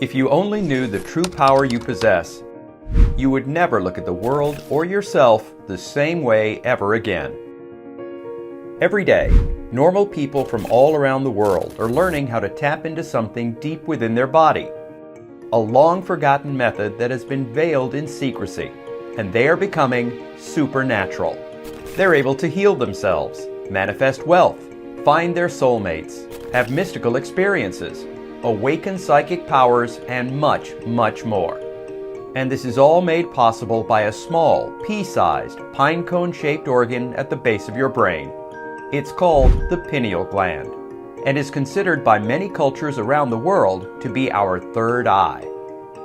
If you only knew the true power you possess, you would never look at the world or yourself the same way ever again. Every day, normal people from all around the world are learning how to tap into something deep within their body, a long-forgotten method that has been veiled in secrecy, and they are becoming supernatural. They're able to heal themselves, manifest wealth, find their soulmates, have mystical experiences, awaken psychic powers, and much, much more. And this is all made possible by a small, pea-sized, pine cone-shaped organ at the base of your brain. It's called the pineal gland, and is considered by many cultures around the world to be our third eye.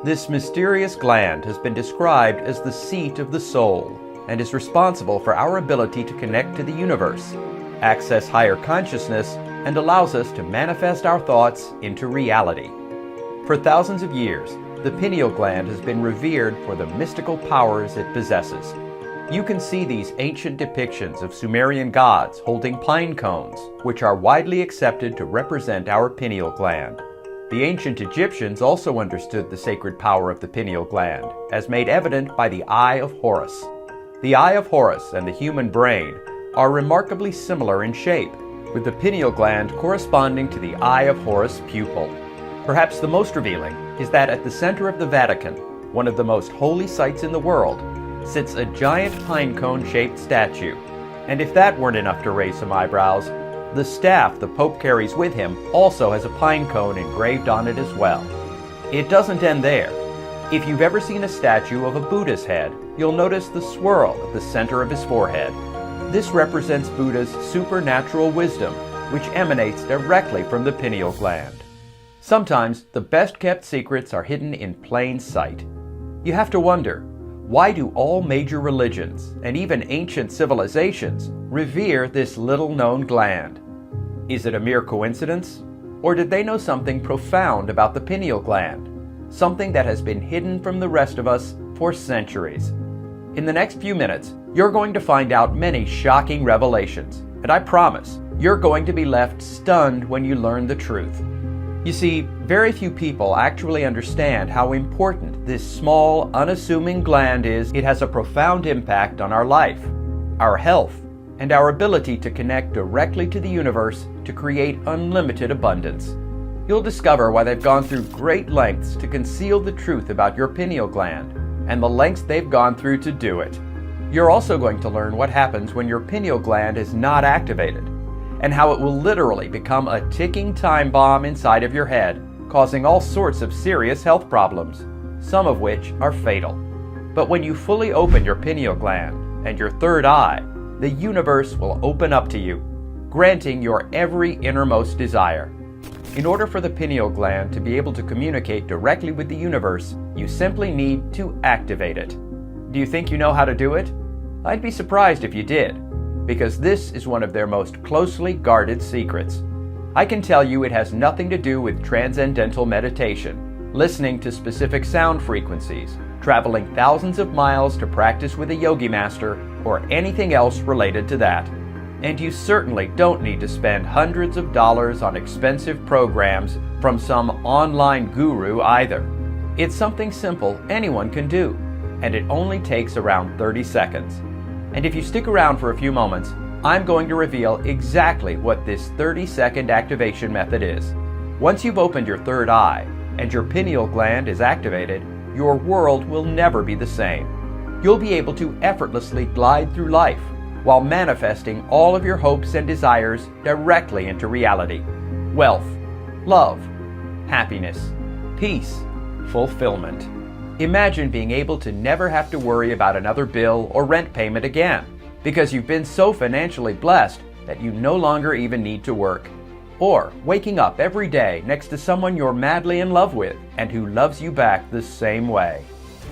This mysterious gland has been described as the seat of the soul, and is responsible for our ability to connect to the universe, access higher consciousness, and allows us to manifest our thoughts into reality. For thousands of years, the pineal gland has been revered for the mystical powers it possesses. You can see these ancient depictions of Sumerian gods holding pine cones, which are widely accepted to represent our pineal gland. The ancient Egyptians also understood the sacred power of the pineal gland, as made evident by the Eye of Horus. The Eye of Horus and the human brain are remarkably similar in shape, with the pineal gland corresponding to the Eye of Horus pupil. Perhaps the most revealing is that at the center of the Vatican, one of the most holy sites in the world, sits a giant pine cone-shaped statue. And if that weren't enough to raise some eyebrows, the staff the Pope carries with him also has a pine cone engraved on it as well. It doesn't end there. If you've ever seen a statue of a Buddha's head, you'll notice the swirl at the center of his forehead. This represents Buddha's supernatural wisdom, which emanates directly from the pineal gland. Sometimes the best-kept secrets are hidden in plain sight. You have to wonder, why do all major religions, and even ancient civilizations, revere this little-known gland? Is it a mere coincidence? Or did they know something profound about the pineal gland? Something that has been hidden from the rest of us for centuries. In the next few minutes, you're going to find out many shocking revelations, and I promise, you're going to be left stunned when you learn the truth. You see, very few people actually understand how important this small, unassuming gland is. It has a profound impact on our life, our health, and our ability to connect directly to the universe to create unlimited abundance. You'll discover why they've gone through great lengths to conceal the truth about your pineal gland, and the lengths they've gone through to do it. You're also going to learn what happens when your pineal gland is not activated, and how it will literally become a ticking time bomb inside of your head, causing all sorts of serious health problems, some of which are fatal. But when you fully open your pineal gland and your third eye, the universe will open up to you, granting your every innermost desire. In order for the pineal gland to be able to communicate directly with the universe, you simply need to activate it. Do you think you know how to do it? I'd be surprised if you did, because this is one of their most closely guarded secrets. I can tell you it has nothing to do with transcendental meditation, listening to specific sound frequencies, traveling thousands of miles to practice with a yogi master, or anything else related to that. And you certainly don't need to spend hundreds of dollars on expensive programs from some online guru either. It's something simple anyone can do, and it only takes around 30 seconds. And if you stick around for a few moments, I'm going to reveal exactly what this 30-second activation method is. Once you've opened your third eye and your pineal gland is activated, your world will never be the same. You'll be able to effortlessly glide through life while manifesting all of your hopes and desires directly into reality. Wealth, love, happiness, peace, fulfillment. Imagine being able to never have to worry about another bill or rent payment again, because you've been so financially blessed that you no longer even need to work. Or waking up every day next to someone you're madly in love with and who loves you back the same way.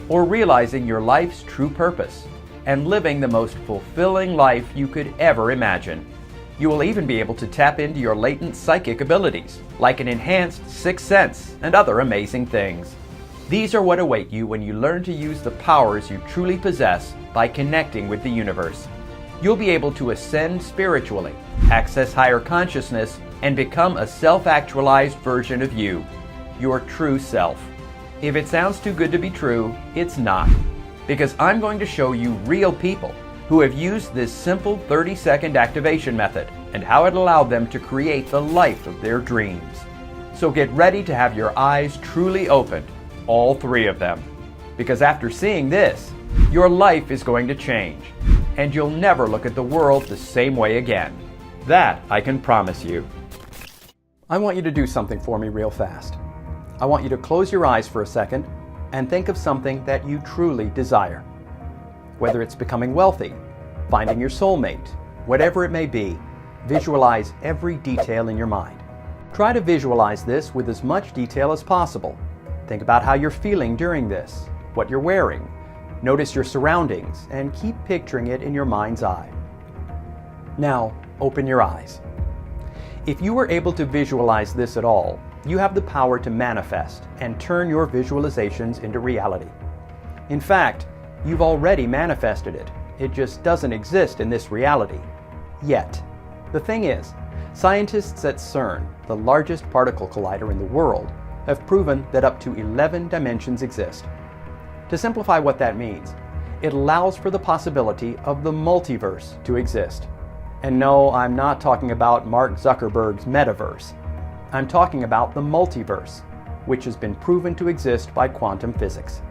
Or realizing your life's true purpose and living the most fulfilling life you could ever imagine. You will even be able to tap into your latent psychic abilities, like an enhanced sixth sense and other amazing things. These are what await you when you learn to use the powers you truly possess by connecting with the universe. You'll be able to ascend spiritually, access higher consciousness, and become a self-actualized version of you, your true self. If it sounds too good to be true, it's not, because I'm going to show you real people who have used this simple 30-second activation method and how it allowed them to create the life of their dreams. So get ready to have your eyes truly opened, all three of them, because after seeing this, your life is going to change, and you'll never look at the world the same way again. That I can promise you. I want you to do something for me real fast. I want you to close your eyes for a second and think of something that you truly desire. Whether it's becoming wealthy, finding your soulmate, whatever it may be, visualize every detail in your mind. Try to visualize this with as much detail as possible. Think about how you're feeling during this, what you're wearing. Notice your surroundings and keep picturing it in your mind's eye. Now, open your eyes. If you were able to visualize this at all, you have the power to manifest and turn your visualizations into reality. In fact, you've already manifested it. It just doesn't exist in this reality. Yet. The thing is, scientists at CERN, the largest particle collider in the world, have proven that up to 11 dimensions exist. To simplify what that means, it allows for the possibility of the multiverse to exist. And no, I'm not talking about Mark Zuckerberg's metaverse. I'm talking about the multiverse, which has been proven to exist by quantum physics.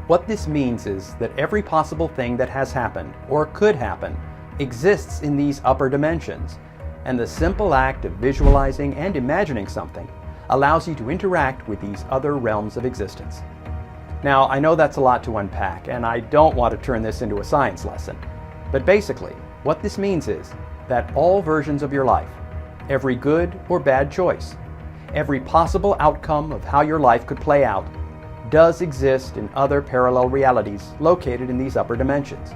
What this means is that every possible thing that has happened, or could happen, exists in these upper dimensions, and the simple act of visualizing and imagining something allows you to interact with these other realms of existence. Now, I know that's a lot to unpack, and I don't want to turn this into a science lesson, but basically, what this means is that all versions of your life, every good or bad choice, every possible outcome of how your life could play out, does exist in other parallel realities located in these upper dimensions,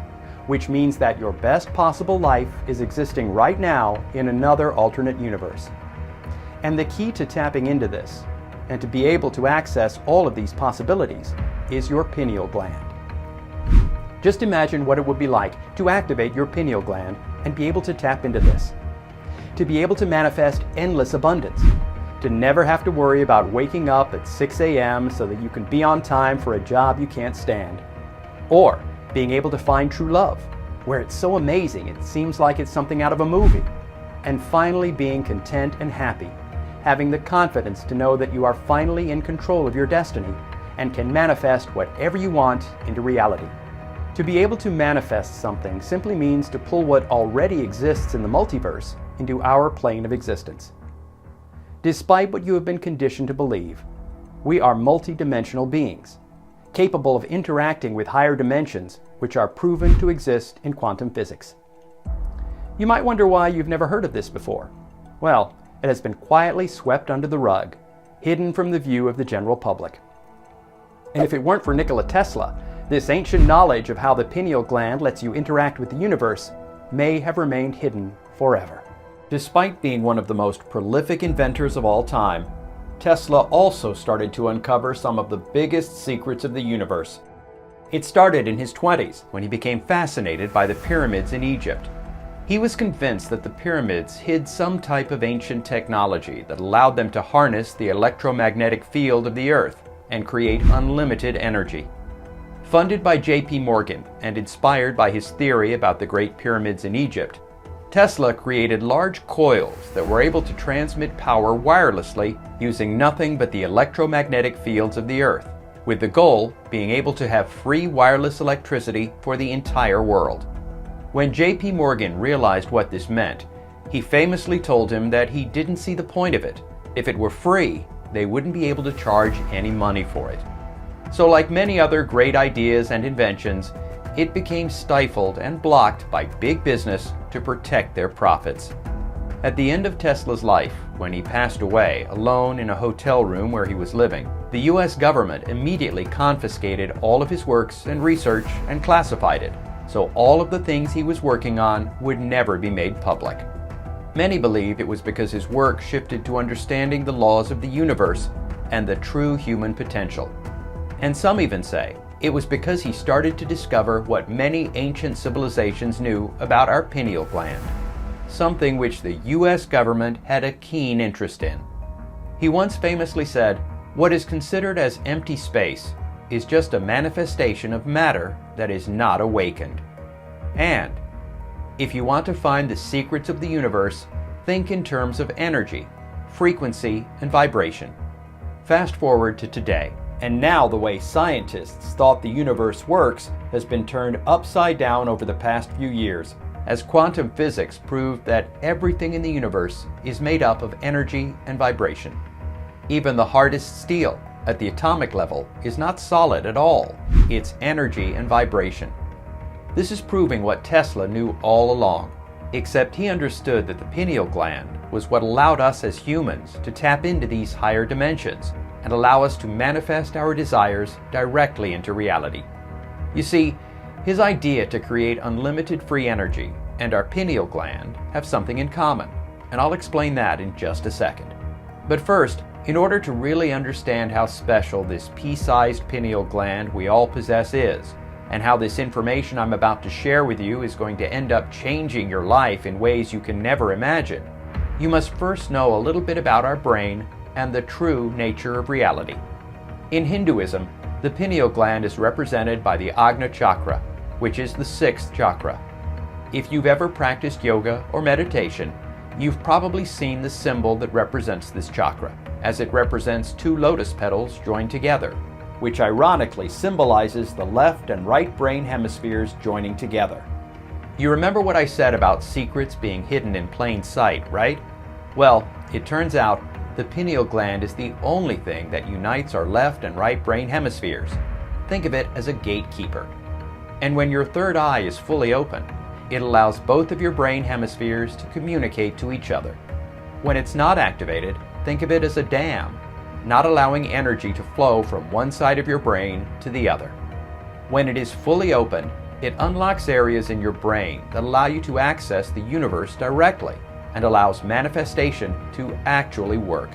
which means that your best possible life is existing right now in another alternate universe. And the key to tapping into this, and to be able to access all of these possibilities, is your pineal gland. Just imagine what it would be like to activate your pineal gland and be able to tap into this. To be able to manifest endless abundance. To never have to worry about waking up at 6 a.m. so that you can be on time for a job you can't stand. Or being able to find true love, where it's so amazing it seems like it's something out of a movie. And finally being content and happy, having the confidence to know that you are finally in control of your destiny and can manifest whatever you want into reality. To be able to manifest something simply means to pull what already exists in the multiverse into our plane of existence. Despite what you have been conditioned to believe, we are multidimensional beings, capable of interacting with higher dimensions which are proven to exist in quantum physics. You might wonder why you've never heard of this before. Well, it has been quietly swept under the rug, hidden from the view of the general public. And if it weren't for Nikola Tesla, this ancient knowledge of how the pineal gland lets you interact with the universe may have remained hidden forever. Despite being one of the most prolific inventors of all time, Tesla also started to uncover some of the biggest secrets of the universe. It started in his 20s when he became fascinated by the pyramids in Egypt. He was convinced that the pyramids hid some type of ancient technology that allowed them to harness the electromagnetic field of the Earth and create unlimited energy. Funded by J.P. Morgan and inspired by his theory about the Great Pyramids in Egypt, Tesla created large coils that were able to transmit power wirelessly using nothing but the electromagnetic fields of the Earth, with the goal being able to have free wireless electricity for the entire world. When J.P. Morgan realized what this meant, he famously told him that he didn't see the point of it. If it were free, they wouldn't be able to charge any money for it. So like many other great ideas and inventions, it became stifled and blocked by big business to protect their profits. At the end of Tesla's life, when he passed away alone in a hotel room where he was living, the US government immediately confiscated all of his works and research and classified it, so all of the things he was working on would never be made public. Many believe it was because his work shifted to understanding the laws of the universe and the true human potential. And some even say it was because he started to discover what many ancient civilizations knew about our pineal gland, something which the US government had a keen interest in. He once famously said, What is considered as empty space is just a manifestation of matter that is not awakened. And if you want to find the secrets of the universe, think in terms of energy, frequency, and vibration. Fast forward to today, and now the way scientists thought the universe works has been turned upside down over the past few years, as quantum physics proved that everything in the universe is made up of energy and vibration. Even the hardest steel, at the atomic level, is not solid at all. It's energy and vibration. This is proving what Tesla knew all along, except he understood that the pineal gland was what allowed us as humans to tap into these higher dimensions and allow us to manifest our desires directly into reality. You see, his idea to create unlimited free energy and our pineal gland have something in common, and I'll explain that in just a second. But first, in order to really understand how special this pea-sized pineal gland we all possess is, and how this information I'm about to share with you is going to end up changing your life in ways you can never imagine, you must first know a little bit about our brain and the true nature of reality. In Hinduism, the pineal gland is represented by the Ajna chakra, which is the sixth chakra. If you've ever practiced yoga or meditation, you've probably seen the symbol that represents this chakra, as it represents two lotus petals joined together, which ironically symbolizes the left and right brain hemispheres joining together. You remember what I said about secrets being hidden in plain sight, right? Well, it turns out the pineal gland is the only thing that unites our left and right brain hemispheres. Think of it as a gatekeeper. And when your third eye is fully open, it allows both of your brain hemispheres to communicate to each other. When it's not activated, think of it as a dam, not allowing energy to flow from one side of your brain to the other. When it is fully open, it unlocks areas in your brain that allow you to access the universe directly and allows manifestation to actually work.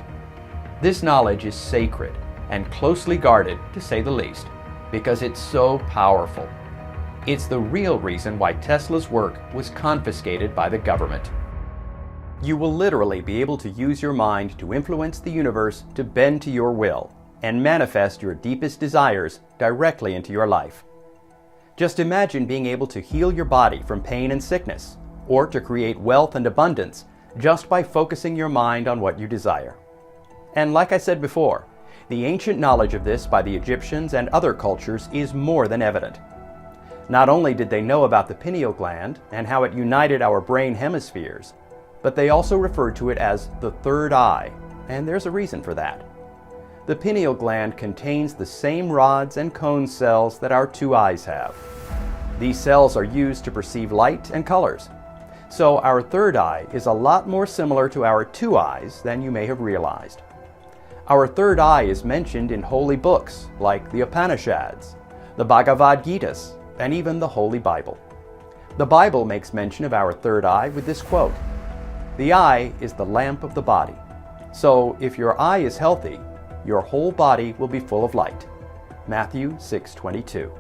This knowledge is sacred and closely guarded, to say the least, because it's so powerful. It's the real reason why Tesla's work was confiscated by the government. You will literally be able to use your mind to influence the universe to bend to your will and manifest your deepest desires directly into your life. Just imagine being able to heal your body from pain and sickness, or to create wealth and abundance just by focusing your mind on what you desire. And like I said before, the ancient knowledge of this by the Egyptians and other cultures is more than evident. Not only did they know about the pineal gland and how it united our brain hemispheres, but they also referred to it as the third eye, and there's a reason for that. The pineal gland contains the same rods and cone cells that our two eyes have. These cells are used to perceive light and colors. So our third eye is a lot more similar to our two eyes than you may have realized. Our third eye is mentioned in holy books like the Upanishads, the Bhagavad Gita, and even the Holy Bible. The Bible makes mention of our third eye with this quote, "The eye is the lamp of the body. So if your eye is healthy, your whole body will be full of light." Matthew 6:22.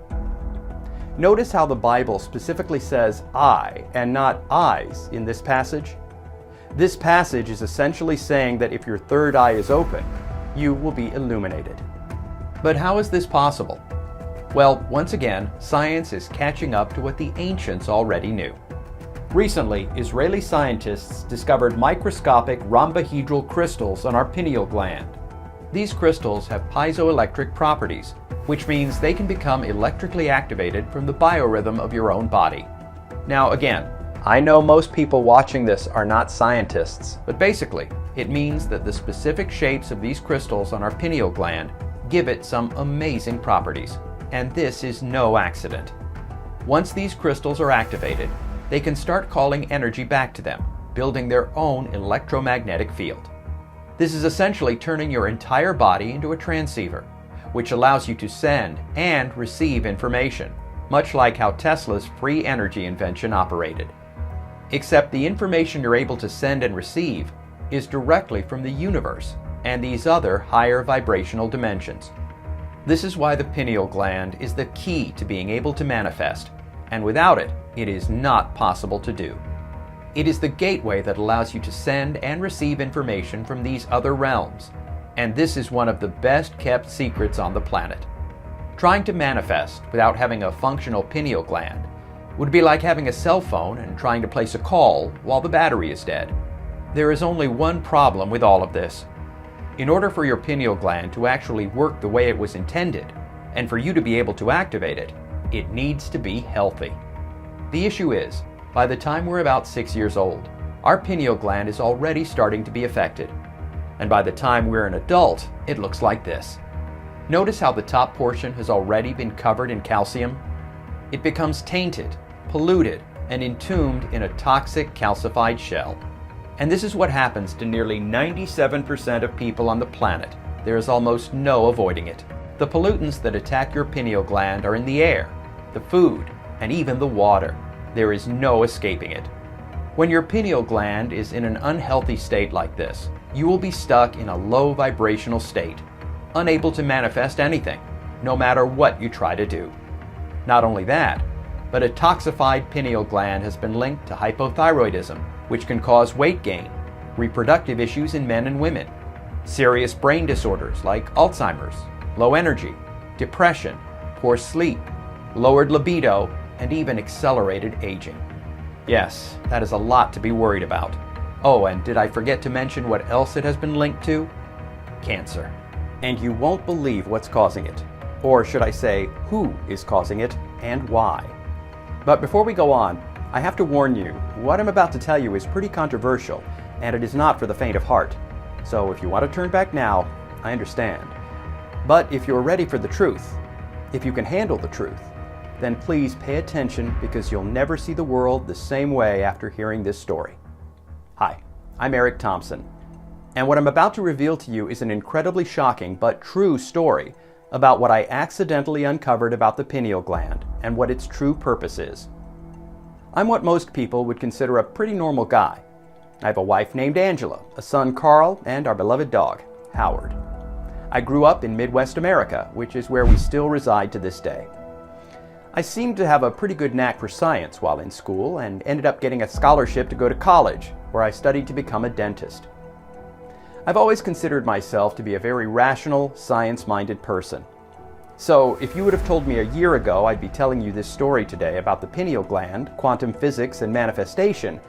Notice how the Bible specifically says eye and not eyes in this passage. This passage is essentially saying that if your third eye is open, you will be illuminated. But how is this possible? Well, once again, science is catching up to what the ancients already knew. Recently, Israeli scientists discovered microscopic rhombohedral crystals on our pineal gland. These crystals have piezoelectric properties, which means they can become electrically activated from the biorhythm of your own body. Now again, I know most people watching this are not scientists, but basically, it means that the specific shapes of these crystals on our pineal gland give it some amazing properties, and this is no accident. Once these crystals are activated, they can start calling energy back to them, building their own electromagnetic field. This is essentially turning your entire body into a transceiver, which allows you to send and receive information, much like how Tesla's free energy invention operated. Except the information you're able to send and receive is directly from the universe and these other higher vibrational dimensions. This is why the pineal gland is the key to being able to manifest, and without it, it is not possible to do. It is the gateway that allows you to send and receive information from these other realms. And this is one of the best kept secrets on the planet. Trying to manifest without having a functional pineal gland would be like having a cell phone and trying to place a call while the battery is dead. There is only one problem with all of this. In order for your pineal gland to actually work the way it was intended, and for you to be able to activate it, it needs to be healthy. The issue is, by the time we're about 6 years old, our pineal gland is already starting to be affected. And by the time we're an adult, it looks like this. Notice how the top portion has already been covered in calcium? It becomes tainted, polluted, and entombed in a toxic calcified shell. And this is what happens to nearly 97% of people on the planet. There is almost no avoiding it. The pollutants that attack your pineal gland are in the air, the food, and even the water. There is no escaping it. When your pineal gland is in an unhealthy state like this, you will be stuck in a low vibrational state, unable to manifest anything, no matter what you try to do. Not only that, but a toxified pineal gland has been linked to hypothyroidism, which can cause weight gain, reproductive issues in men and women, serious brain disorders like Alzheimer's, low energy, depression, poor sleep, lowered libido, and even accelerated aging. Yes, that is a lot to be worried about. Oh, and did I forget to mention what else it has been linked to? Cancer. And you won't believe what's causing it. Or should I say, who is causing it and why? But before we go on, I have to warn you, what I'm about to tell you is pretty controversial, and it is not for the faint of heart. So if you want to turn back now, I understand. But if you're ready for the truth, if you can handle the truth, then please pay attention, because you'll never see the world the same way after hearing this story. Hi, I'm Eric Thompson, and what I'm about to reveal to you is an incredibly shocking but true story about what I accidentally uncovered about the pineal gland and what its true purpose is. I'm what most people would consider a pretty normal guy. I have a wife named Angela, a son Carl, and our beloved dog, Howard. I grew up in Midwest America, which is where we still reside to this day. I seemed to have a pretty good knack for science while in school and ended up getting a scholarship to go to college, where I studied to become a dentist. I've always considered myself to be a very rational, science-minded person. So if you would have told me a year ago I'd be telling you this story today about the pineal gland, quantum physics, and manifestation,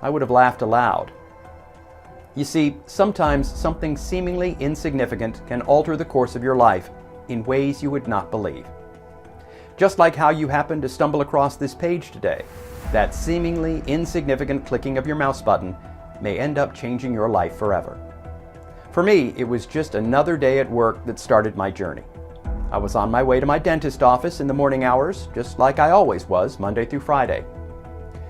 I would have laughed aloud. You see, sometimes something seemingly insignificant can alter the course of your life in ways you would not believe. Just like how you happened to stumble across this page today, that seemingly insignificant clicking of your mouse button may end up changing your life forever. For me, it was just another day at work that started my journey. I was on my way to my dentist office in the morning hours, just like I always was, Monday through Friday.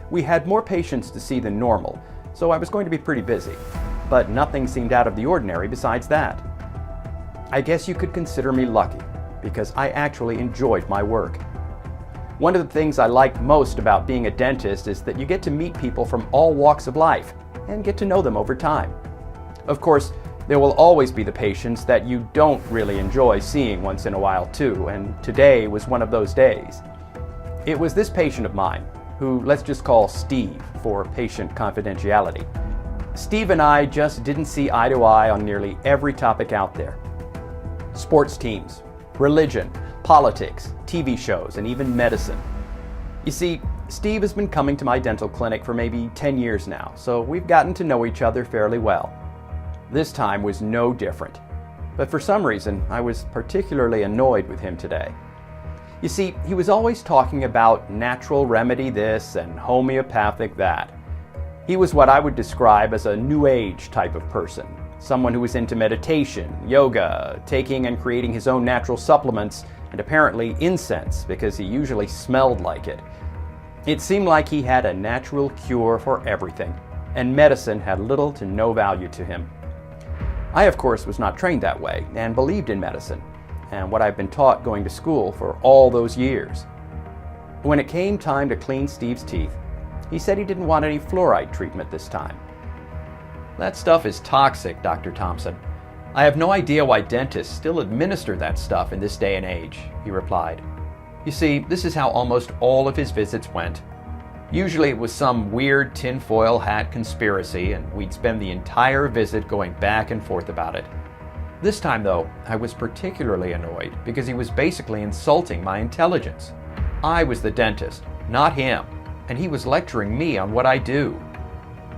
We had more patients to see than normal, so I was going to be pretty busy, but nothing seemed out of the ordinary besides that. I guess you could consider me lucky, because I actually enjoyed my work. One of the things I liked most about being a dentist is that you get to meet people from all walks of life and get to know them over time. Of course, there will always be the patients that you don't really enjoy seeing once in a while too, and today was one of those days. It was this patient of mine, who let's just call Steve for patient confidentiality. Steve and I just didn't see eye to eye on nearly every topic out there. Sports teams, religion, politics, TV shows, and even medicine. You see, Steve has been coming to my dental clinic for maybe 10 years now, so we've gotten to know each other fairly well. This time was no different, but for some reason I was particularly annoyed with him today. You see, he was always talking about natural remedy this and homeopathic that. He was what I would describe as a new age type of person, someone who was into meditation, yoga, taking and creating his own natural supplements, and apparently incense because he usually smelled like it. It seemed like he had a natural cure for everything, and medicine had little to no value to him. I, of course, was not trained that way and believed in medicine, and what I've been taught going to school for all those years. When it came time to clean Steve's teeth, he said he didn't want any fluoride treatment this time. "That stuff is toxic, Dr. Thompson. I have no idea why dentists still administer that stuff in this day and age," he replied. You see, this is how almost all of his visits went. Usually it was some weird tinfoil hat conspiracy, and we'd spend the entire visit going back and forth about it. This time, though, I was particularly annoyed because he was basically insulting my intelligence. I was the dentist, not him, and he was lecturing me on what I do.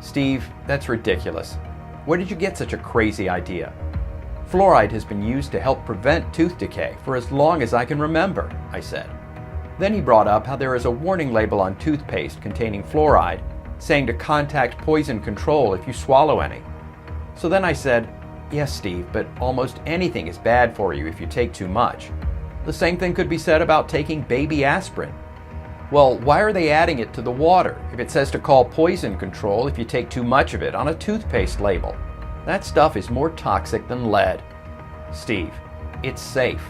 Steve, that's ridiculous. Where did you get such a crazy idea? Fluoride has been used to help prevent tooth decay for as long as I can remember, I said. Then he brought up how there is a warning label on toothpaste containing fluoride saying to contact poison control if you swallow any. So then I said, yes, Steve, but almost anything is bad for you if you take too much. The same thing could be said about taking baby aspirin. Well, why are they adding it to the water if it says to call poison control if you take too much of it on a toothpaste label? That stuff is more toxic than lead. Steve, it's safe.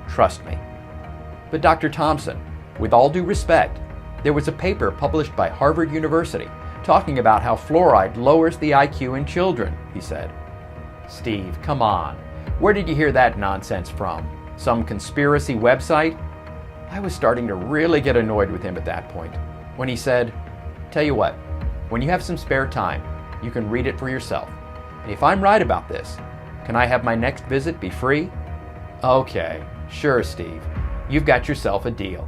Trust me. But Dr. Thompson, with all due respect, there was a paper published by Harvard University talking about how fluoride lowers the IQ in children, he said. Steve, come on. Where did you hear that nonsense from? Some conspiracy website? I was starting to really get annoyed with him at that point, when he said, tell you what, when you have some spare time, you can read it for yourself. And if I'm right about this, can I have my next visit be free? Okay, sure, Steve. You've got yourself a deal.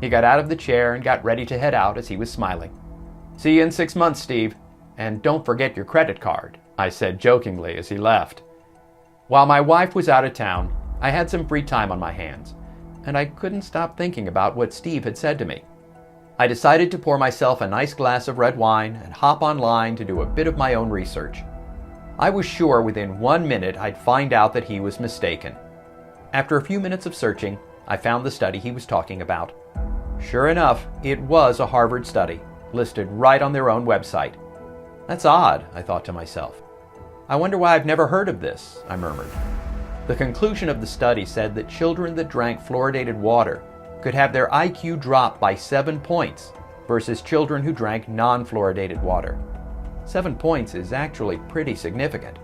He got out of the chair and got ready to head out as he was smiling. See you in 6 months, Steve. And don't forget your credit card, I said jokingly as he left. While my wife was out of town, I had some free time on my hands, and I couldn't stop thinking about what Steve had said to me. I decided to pour myself a nice glass of red wine and hop online to do a bit of my own research. I was sure within 1 minute I'd find out that he was mistaken. After a few minutes of searching, I found the study he was talking about. Sure enough, it was a Harvard study, listed right on their own website. That's odd, I thought to myself. I wonder why I've never heard of this, I murmured. The conclusion of the study said that children that drank fluoridated water could have their IQ drop by 7 points versus children who drank non-fluoridated water. 7 points is actually pretty significant.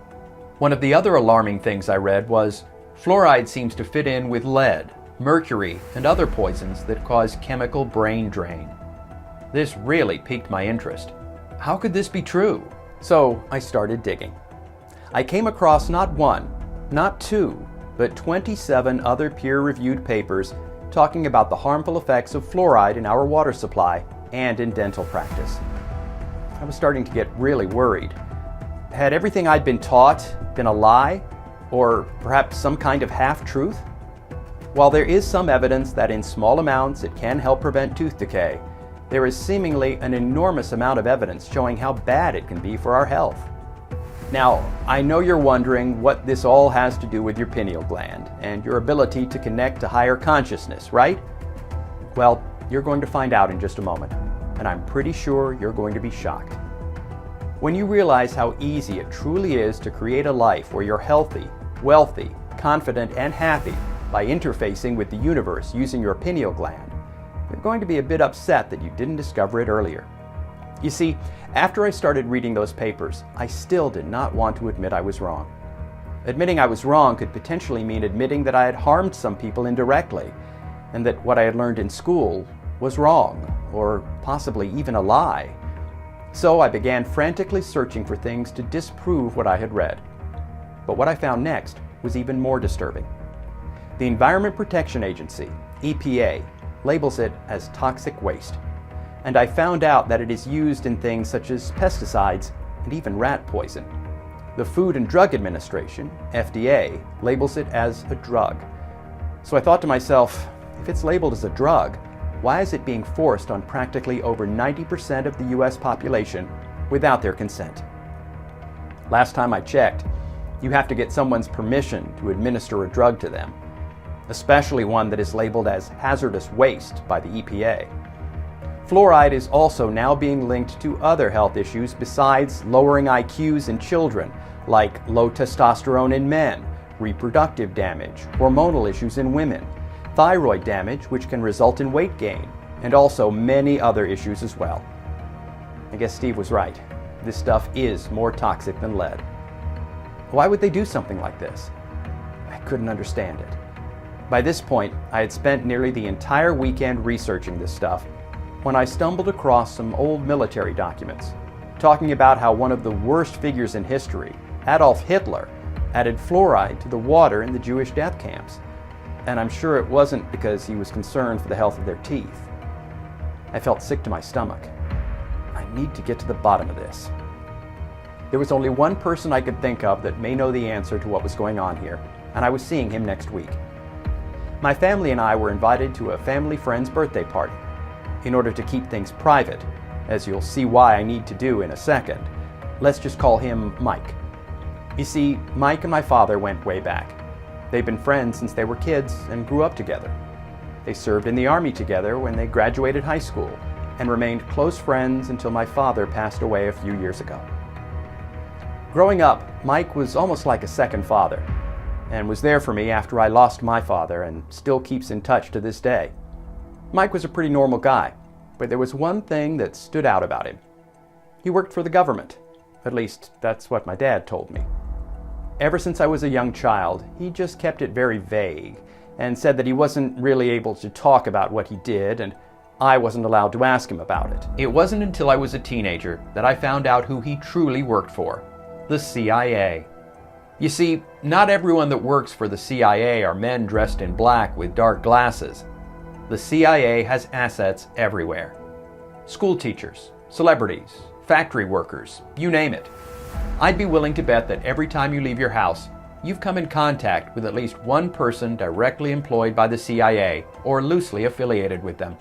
One of the other alarming things I read was fluoride seems to fit in with lead, mercury, and other poisons that cause chemical brain drain. This really piqued my interest. How could this be true? So I started digging. I came across not one, not two, but 27 other peer-reviewed papers talking about the harmful effects of fluoride in our water supply and in dental practice. I was starting to get really worried. Had everything I'd been taught been a lie, or perhaps some kind of half-truth? While there is some evidence that in small amounts it can help prevent tooth decay, there is seemingly an enormous amount of evidence showing how bad it can be for our health. Now, I know you're wondering what this all has to do with your pineal gland and your ability to connect to higher consciousness, right? Well, you're going to find out in just a moment, and I'm pretty sure you're going to be shocked. When you realize how easy it truly is to create a life where you're healthy, wealthy, confident, and happy by interfacing with the universe using your pineal gland, you're going to be a bit upset that you didn't discover it earlier. You see, after I started reading those papers, I still did not want to admit I was wrong. Admitting I was wrong could potentially mean admitting that I had harmed some people indirectly, and that what I had learned in school was wrong, or possibly even a lie. So I began frantically searching for things to disprove what I had read. But what I found next was even more disturbing. The Environment Protection Agency, EPA, labels it as toxic waste. And I found out that it is used in things such as pesticides and even rat poison. The Food and Drug Administration, FDA, labels it as a drug. So I thought to myself, if it's labeled as a drug, why is it being forced on practically over 90% of the US population without their consent? Last time I checked, you have to get someone's permission to administer a drug to them, especially one that is labeled as hazardous waste by the EPA. Fluoride is also now being linked to other health issues besides lowering IQs in children, like low testosterone in men, reproductive damage, hormonal issues in women, thyroid damage, which can result in weight gain, and also many other issues as well. I guess Steve was right. This stuff is more toxic than lead. Why would they do something like this? I couldn't understand it. By this point, I had spent nearly the entire weekend researching this stuff when I stumbled across some old military documents talking about how one of the worst figures in history, Adolf Hitler, added fluoride to the water in the Jewish death camps. And I'm sure it wasn't because he was concerned for the health of their teeth. I felt sick to my stomach. I need to get to the bottom of this. There was only one person I could think of that may know the answer to what was going on here, and I was seeing him next week. My family and I were invited to a family friend's birthday party. In order to keep things private, as you'll see why I need to do in a second, let's just call him Mike. You see, Mike and my father went way back. They've been friends since they were kids and grew up together. They served in the Army together when they graduated high school and remained close friends until my father passed away a few years ago. Growing up, Mike was almost like a second father and was there for me after I lost my father and still keeps in touch to this day. Mike was a pretty normal guy, but there was one thing that stood out about him. He worked for the government. At least, that's what my dad told me. Ever since I was a young child, he just kept it very vague and said that he wasn't really able to talk about what he did, and I wasn't allowed to ask him about it. It wasn't until I was a teenager that I found out who he truly worked for: the CIA. You see, not everyone that works for the CIA are men dressed in black with dark glasses. The CIA has assets everywhere. School teachers, celebrities, factory workers, you name it. I'd be willing to bet that every time you leave your house, you've come in contact with at least one person directly employed by the CIA or loosely affiliated with them.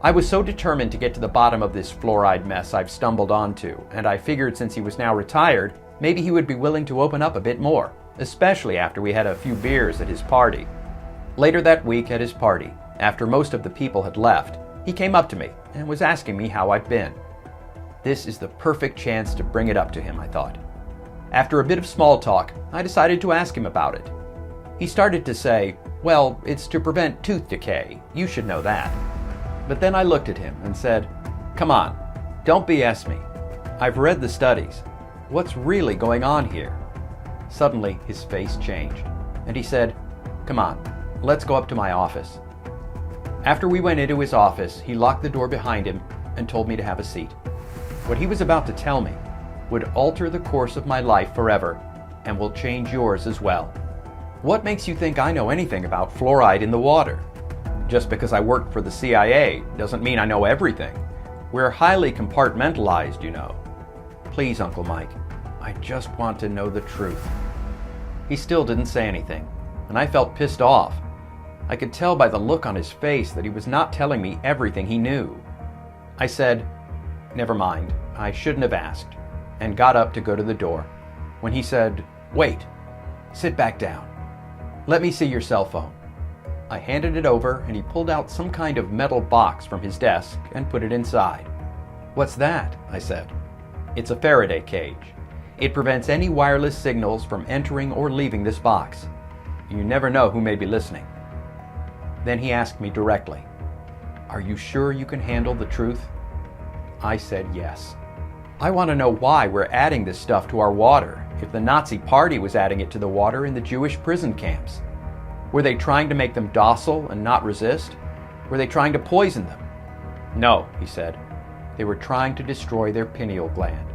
I was so determined to get to the bottom of this fluoride mess I've stumbled onto, and I figured since he was now retired, maybe he would be willing to open up a bit more, especially after we had a few beers at his party. Later that week at his party, after most of the people had left, he came up to me and was asking me how I'd been. This is the perfect chance to bring it up to him, I thought. After a bit of small talk, I decided to ask him about it. He started to say, "Well, it's to prevent tooth decay. You should know that." But then I looked at him and said, "Come on, don't BS me. I've read the studies. What's really going on here?" Suddenly, his face changed, and he said, "Come on, let's go up to my office." After we went into his office, he locked the door behind him and told me to have a seat. What he was about to tell me would alter the course of my life forever and will change yours as well. What makes you think I know anything about fluoride in the water? Just because I worked for the CIA doesn't mean I know everything. We're highly compartmentalized, you know. Please, Uncle Mike, I just want to know the truth. He still didn't say anything, and I felt pissed off. I could tell by the look on his face that he was not telling me everything he knew. I said, "Never mind, I shouldn't have asked," and got up to go to the door, when he said, "Wait, sit back down. Let me see your cell phone." I handed it over, and he pulled out some kind of metal box from his desk and put it inside. "What's that?" I said. "It's a Faraday cage. It prevents any wireless signals from entering or leaving this box. You never know who may be listening." Then he asked me directly, "Are you sure you can handle the truth?" I said yes. I want to know why we're adding this stuff to our water if the Nazi Party was adding it to the water in the Jewish prison camps. Were they trying to make them docile and not resist? Were they trying to poison them? No, he said. They were trying to destroy their pineal gland.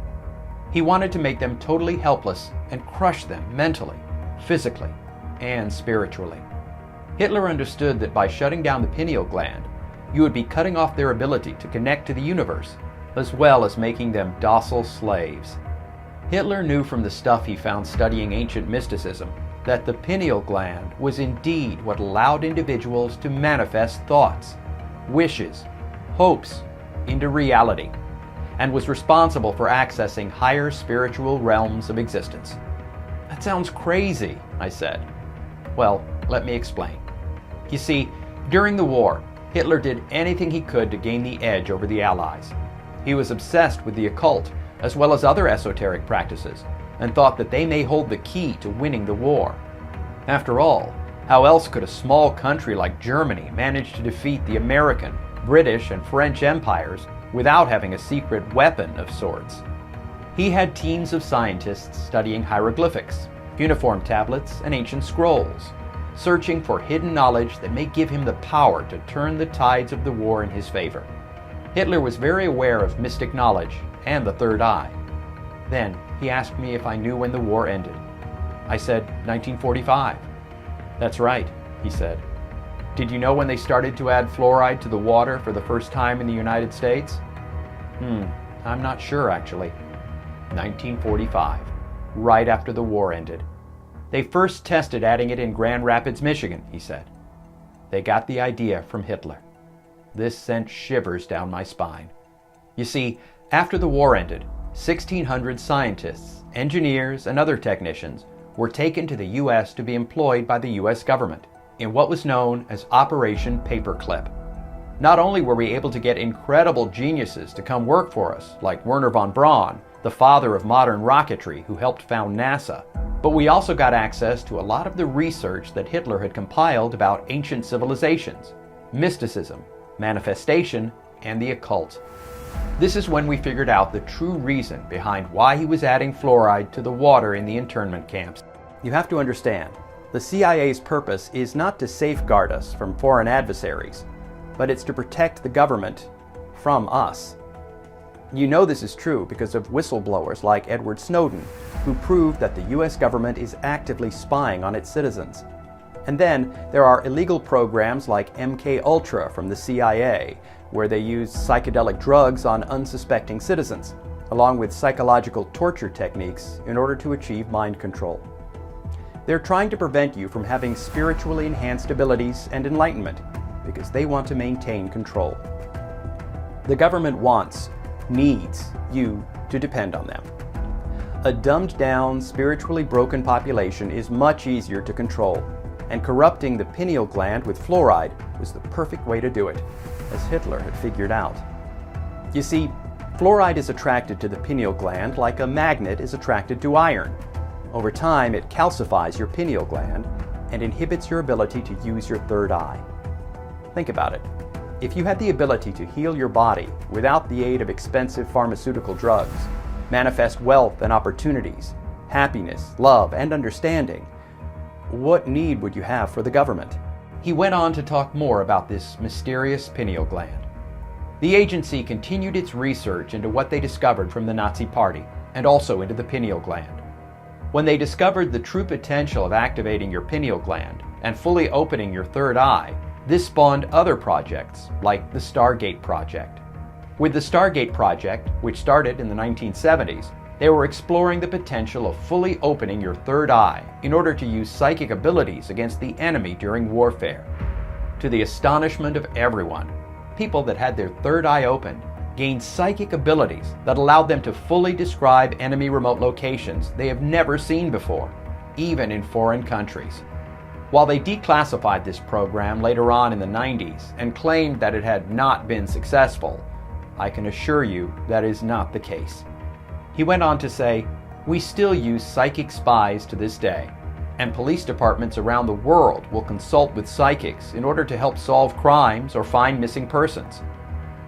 He wanted to make them totally helpless and crush them mentally, physically, and spiritually. Hitler understood that by shutting down the pineal gland, you would be cutting off their ability to connect to the universe, as well as making them docile slaves. Hitler knew from the stuff he found studying ancient mysticism that the pineal gland was indeed what allowed individuals to manifest thoughts, wishes, hopes into reality, and was responsible for accessing higher spiritual realms of existence. That sounds crazy, I said. Well, let me explain. You see, during the war, Hitler did anything he could to gain the edge over the Allies. He was obsessed with the occult, as well as other esoteric practices, and thought that they may hold the key to winning the war. After all, how else could a small country like Germany manage to defeat the American, British, and French empires without having a secret weapon of sorts? He had teams of scientists studying hieroglyphics, cuneiform tablets, and ancient scrolls, searching for hidden knowledge that may give him the power to turn the tides of the war in his favor. Hitler was very aware of mystic knowledge and the third eye. Then he asked me if I knew when the war ended. I said, 1945. That's right, he said. Did you know when they started to add fluoride to the water for the first time in the United States? I'm not sure actually. 1945, right after the war ended. They first tested adding it in Grand Rapids, Michigan, he said. They got the idea from Hitler. This sent shivers down my spine. You see, after the war ended, 1,600 scientists, engineers, and other technicians were taken to the U.S. to be employed by the U.S. government in what was known as Operation Paperclip. Not only were we able to get incredible geniuses to come work for us, like Wernher von Braun, the father of modern rocketry who helped found NASA, but we also got access to a lot of the research that Hitler had compiled about ancient civilizations, mysticism, manifestation, and the occult. This is when we figured out the true reason behind why he was adding fluoride to the water in the internment camps. You have to understand, the CIA's purpose is not to safeguard us from foreign adversaries, but it's to protect the government from us. You know this is true because of whistleblowers like Edward Snowden, who proved that the US government is actively spying on its citizens. And then there are illegal programs like MK Ultra from the CIA, where they use psychedelic drugs on unsuspecting citizens, along with psychological torture techniques in order to achieve mind control. They're trying to prevent you from having spiritually enhanced abilities and enlightenment because they want to maintain control. The government needs you to depend on them. A dumbed-down, spiritually broken population is much easier to control, and corrupting the pineal gland with fluoride was the perfect way to do it, as Hitler had figured out. You see, fluoride is attracted to the pineal gland like a magnet is attracted to iron. Over time, it calcifies your pineal gland and inhibits your ability to use your third eye. Think about it. If you had the ability to heal your body without the aid of expensive pharmaceutical drugs, manifest wealth and opportunities, happiness, love, and understanding, what need would you have for the government? He went on to talk more about this mysterious pineal gland. The agency continued its research into what they discovered from the Nazi Party, and also into the pineal gland. When they discovered the true potential of activating your pineal gland and fully opening your third eye, this spawned other projects, like the Stargate Project. With the Stargate Project, which started in the 1970s, they were exploring the potential of fully opening your third eye in order to use psychic abilities against the enemy during warfare. To the astonishment of everyone, people that had their third eye opened gained psychic abilities that allowed them to fully describe enemy remote locations they have never seen before, even in foreign countries. While they declassified this program later on in the 90s and claimed that it had not been successful, I can assure you that is not the case. He went on to say, "We still use psychic spies to this day, and police departments around the world will consult with psychics in order to help solve crimes or find missing persons.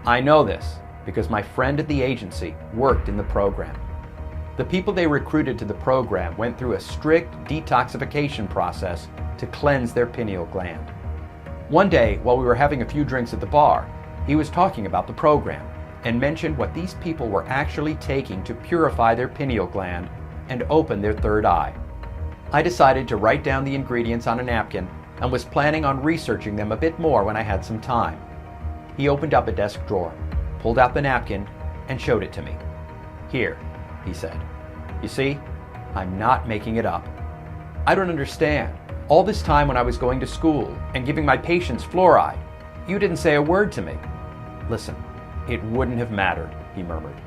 I know this because my friend at the agency worked in the program." The people they recruited to the program went through a strict detoxification process to cleanse their pineal gland. One day, while we were having a few drinks at the bar, he was talking about the program and mentioned what these people were actually taking to purify their pineal gland and open their third eye. I decided to write down the ingredients on a napkin and was planning on researching them a bit more when I had some time. He opened up a desk drawer, pulled out the napkin, and showed it to me. "Here," he said. "You see, I'm not making it up. I don't understand. All this time when I was going to school and giving my patients fluoride, you didn't say a word to me." "Listen, it wouldn't have mattered," he murmured.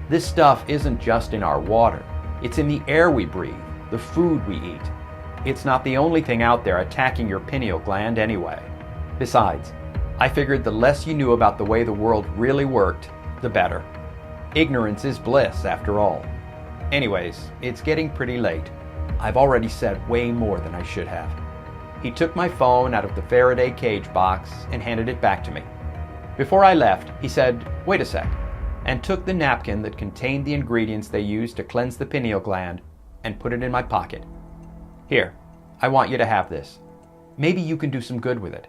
"This stuff isn't just in our water. It's in the air we breathe, the food we eat. It's not the only thing out there attacking your pineal gland anyway. Besides, I figured the less you knew about the way the world really worked, the better. Ignorance is bliss, after all. Anyways, it's getting pretty late. I've already said way more than I should have." He took my phone out of the Faraday cage box and handed it back to me. Before I left, he said, "Wait a sec," and took the napkin that contained the ingredients they used to cleanse the pineal gland and put it in my pocket. "Here, I want you to have this. Maybe you can do some good with it.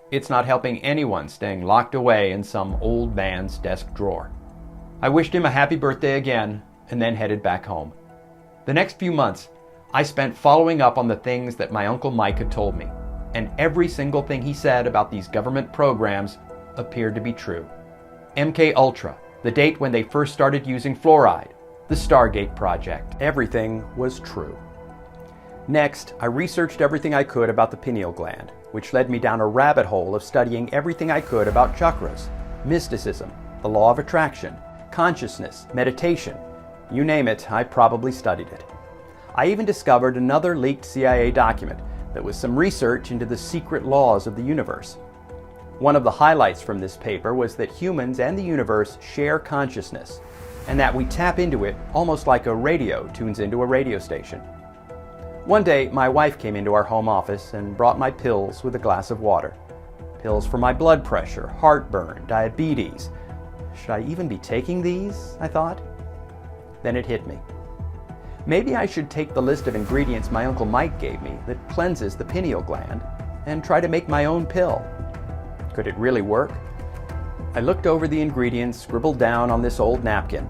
It's not helping anyone staying locked away in some old man's desk drawer." I wished him a happy birthday again and then headed back home. The next few months, I spent following up on the things that my Uncle Mike had told me, and every single thing he said about these government programs appeared to be true. MK Ultra, the date when they first started using fluoride, the Stargate project, everything was true. Next, I researched everything I could about the pineal gland, which led me down a rabbit hole of studying everything I could about chakras, mysticism, the law of attraction, consciousness, meditation. You name it, I probably studied it. I even discovered another leaked CIA document that was some research into the secret laws of the universe. One of the highlights from this paper was that humans and the universe share consciousness, and that we tap into it almost like a radio tunes into a radio station. One day, my wife came into our home office and brought my pills with a glass of water. Pills for my blood pressure, heartburn, diabetes. Should I even be taking these? I thought. Then it hit me. Maybe I should take the list of ingredients my Uncle Mike gave me that cleanses the pineal gland and try to make my own pill. Could it really work? I looked over the ingredients scribbled down on this old napkin,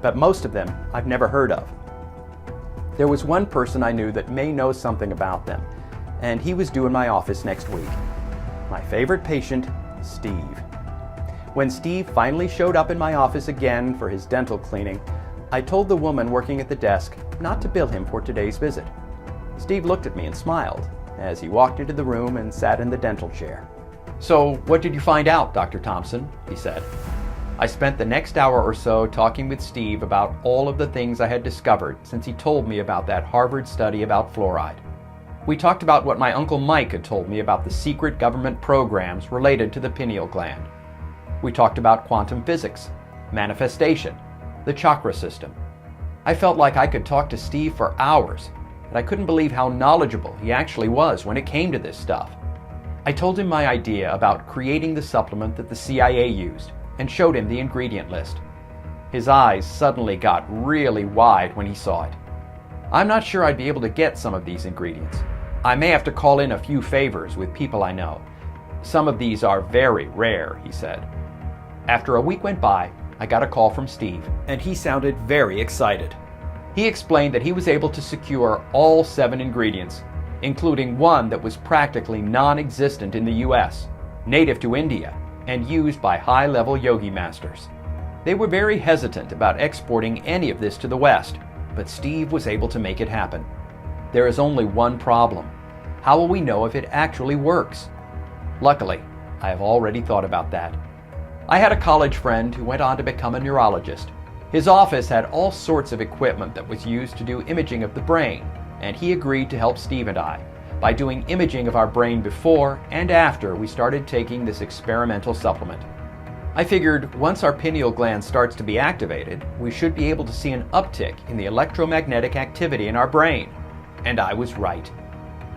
but most of them I've never heard of. There was one person I knew that may know something about them, and he was due in my office next week. My favorite patient, Steve. When Steve finally showed up in my office again for his dental cleaning, I told the woman working at the desk not to bill him for today's visit. Steve looked at me and smiled as he walked into the room and sat in the dental chair. "So, what did you find out, Dr. Thompson?" he said. I spent the next hour or so talking with Steve about all of the things I had discovered since he told me about that Harvard study about fluoride. We talked about what my Uncle Mike had told me about the secret government programs related to the pineal gland. We talked about quantum physics, manifestation, the chakra system. I felt like I could talk to Steve for hours, but I couldn't believe how knowledgeable he actually was when it came to this stuff. I told him my idea about creating the supplement that the CIA used, and showed him the ingredient list. His eyes suddenly got really wide when he saw it. "I'm not sure I'd be able to get some of these ingredients. I may have to call in a few favors with people I know. Some of these are very rare," he said. After a week went by, I got a call from Steve, and he sounded very excited. He explained that he was able to secure all 7 ingredients, including one that was practically non-existent in the US, native to India, and used by high-level yogi masters. They were very hesitant about exporting any of this to the West, but Steve was able to make it happen. There is only one problem. How will we know if it actually works? Luckily, I have already thought about that. I had a college friend who went on to become a neurologist. His office had all sorts of equipment that was used to do imaging of the brain, and he agreed to help Steve and I by doing imaging of our brain before and after we started taking this experimental supplement. I figured once our pineal gland starts to be activated, we should be able to see an uptick in the electromagnetic activity in our brain. And I was right.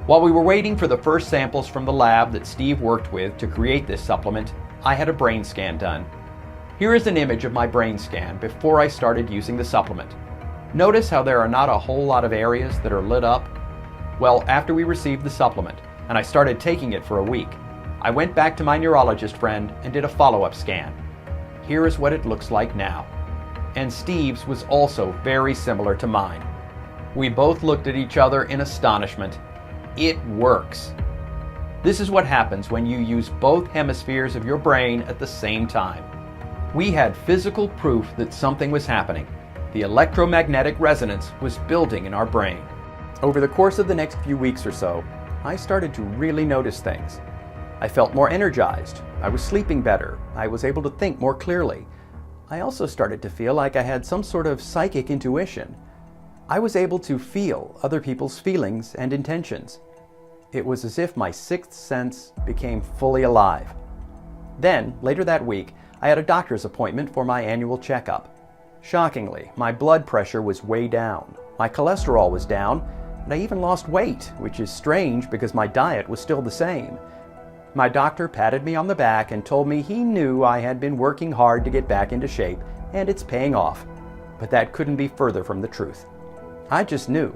While we were waiting for the first samples from the lab that Steve worked with to create this supplement, I had a brain scan done. Here is an image of my brain scan before I started using the supplement. Notice how there are not a whole lot of areas that are lit up? Well, after we received the supplement, and I started taking it for a week, I went back to my neurologist friend and did a follow-up scan. Here is what it looks like now. And Steve's was also very similar to mine. We both looked at each other in astonishment. It works. This is what happens when you use both hemispheres of your brain at the same time. We had physical proof that something was happening. The electromagnetic resonance was building in our brain. Over the course of the next few weeks or so, I started to really notice things. I felt more energized. I was sleeping better. I was able to think more clearly. I also started to feel like I had some sort of psychic intuition. I was able to feel other people's feelings and intentions. It was as if my 6th sense became fully alive. Then, later that week, I had a doctor's appointment for my annual checkup. Shockingly, my blood pressure was way down. My cholesterol was down, and I even lost weight, which is strange because my diet was still the same. My doctor patted me on the back and told me he knew I had been working hard to get back into shape, and it's paying off. But that couldn't be further from the truth. I just knew.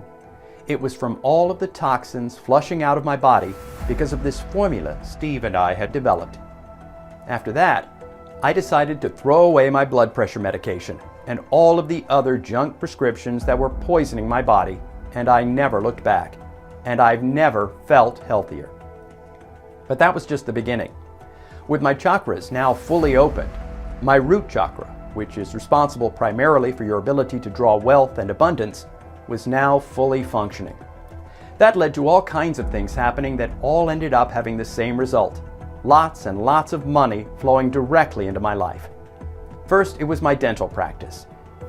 It was from all of the toxins flushing out of my body because of this formula Steve and I had developed. After that, I decided to throw away my blood pressure medication and all of the other junk prescriptions that were poisoning my body and I never looked back. And I've never felt healthier. But that was just the beginning. With my chakras now fully opened, my root chakra, which is responsible primarily for your ability to draw wealth and abundance, was now fully functioning. That led to all kinds of things happening that all ended up having the same result. Lots and lots of money flowing directly into my life. First, it was my dental practice.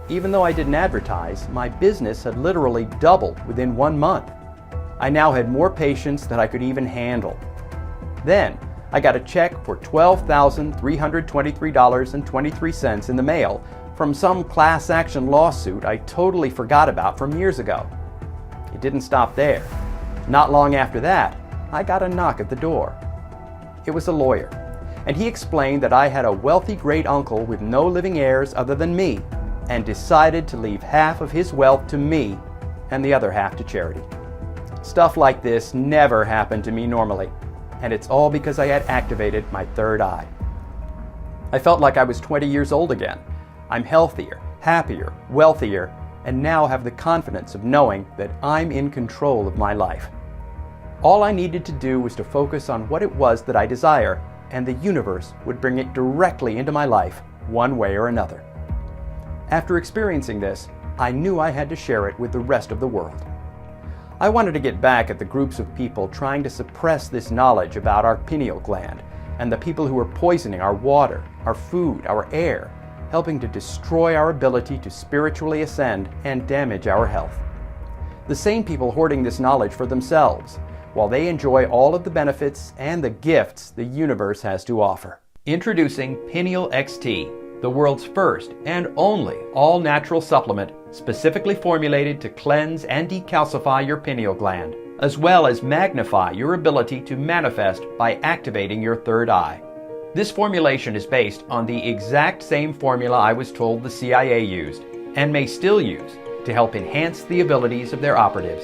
Even though I didn't advertise, my business had literally doubled within 1 month. I now had more patients than I could even handle. Then, I got a check for $12,323.23 in the mail from some class action lawsuit I totally forgot about from years ago. It didn't stop there. Not long after that, I got a knock at the door. It was a lawyer, and he explained that I had a wealthy great uncle with no living heirs other than me, and decided to leave half of his wealth to me and the other half to charity. Stuff like this never happened to me normally, and it's all because I had activated my third eye. I felt like I was 20 years old again. I'm healthier, happier, wealthier, and now have the confidence of knowing that I'm in control of my life. All I needed to do was to focus on what it was that I desire, and the universe would bring it directly into my life, one way or another. After experiencing this, I knew I had to share it with the rest of the world. I wanted to get back at the groups of people trying to suppress this knowledge about our pineal gland, and the people who were poisoning our water, our food, our air, helping to destroy our ability to spiritually ascend and damage our health. The same people hoarding this knowledge for themselves, while they enjoy all of the benefits and the gifts the universe has to offer. Introducing PinealXT, the world's first and only all-natural supplement specifically formulated to cleanse and decalcify your pineal gland, as well as magnify your ability to manifest by activating your third eye. This formulation is based on the exact same formula I was told the CIA used, and may still use, to help enhance the abilities of their operatives.